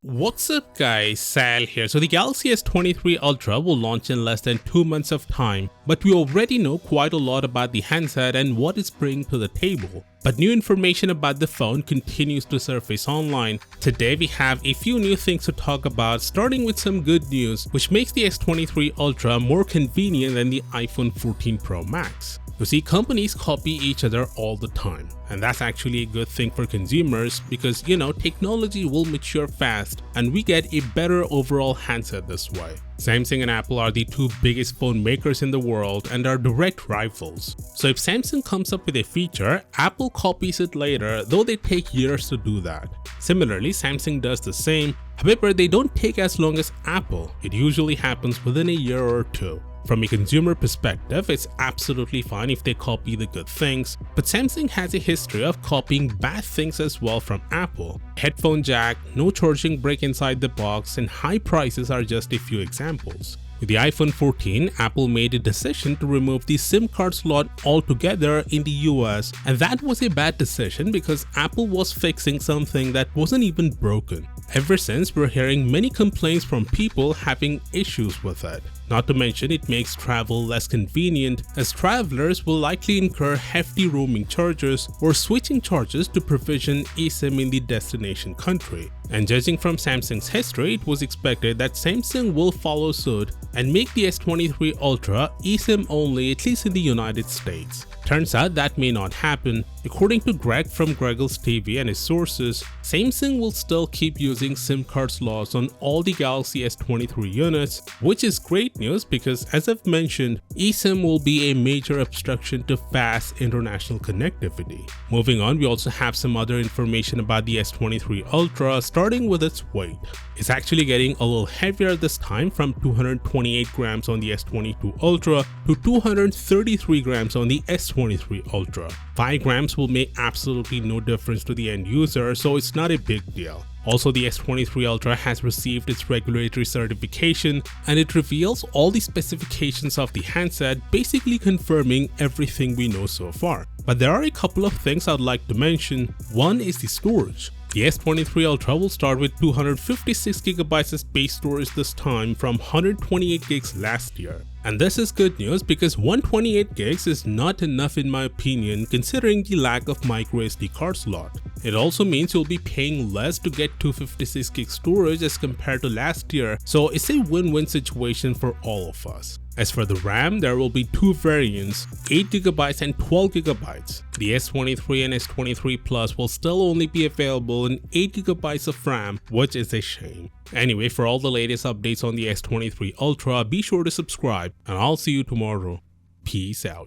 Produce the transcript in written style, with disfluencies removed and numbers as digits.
What's up guys, Sal here. So the Galaxy S23 Ultra will launch in less than 2 months of time, but we already know quite a lot about the handset and what it's bringing to the table. But new information about the phone continues to surface online. Today we have a few new things to talk about, starting with some good news which makes the S23 Ultra more convenient than the iPhone 14 Pro Max. You see, companies copy each other all the time, and that's actually a good thing for consumers because, technology will mature fast and we get a better overall handset this way. Samsung and Apple are the two biggest phone makers in the world and are direct rivals. So if Samsung comes up with a feature, Apple copies it later, though they take years to do that. Similarly, Samsung does the same, however they don't take as long as Apple. It usually happens within a year or two. From a consumer perspective, it's absolutely fine if they copy the good things, but Samsung has a history of copying bad things as well from Apple. Headphone jack, no charging brick inside the box, and high prices are just a few examples. With the iPhone 14, Apple made a decision to remove the SIM card slot altogether in the US, and that was a bad decision because Apple was fixing something that wasn't even broken. Ever since, we're hearing many complaints from people having issues with it. Not to mention, it makes travel less convenient as travelers will likely incur hefty roaming charges or switching charges to provision eSIM in the destination country. And judging from Samsung's history, it was expected that Samsung will follow suit and make the S23 Ultra eSIM only, at least in the United States. Turns out that may not happen. According to Greg from Greggles TV and his sources, Samsung will still keep using SIM card slots on all the Galaxy S23 units, which is great news because, as I've mentioned, eSIM will be a major obstruction to fast international connectivity. Moving on, we also have some other information about the S23 Ultra, starting with its weight. It's actually getting a little heavier this time, from 228 grams on the S22 Ultra to 233 grams on the S23 Ultra. 5 grams will make absolutely no difference to the end user, so it's not a big deal. Also, the S23 Ultra has received its regulatory certification and it reveals all the specifications of the handset, basically confirming everything we know so far. But there are a couple of things I'd like to mention. One is the storage. The S23 Ultra will start with 256GB of space storage this time from 128GB last year. And this is good news because 128GB is not enough in my opinion, considering the lack of microSD card slot. It also means you'll be paying less to get 256GB storage as compared to last year, so it's a win-win situation for all of us. As for the RAM, there will be two variants, 8GB and 12GB. The S23 and S23 Plus will still only be available in 8GB of RAM, which is a shame. Anyway, for all the latest updates on the S23 Ultra, be sure to subscribe and I'll see you tomorrow. Peace out.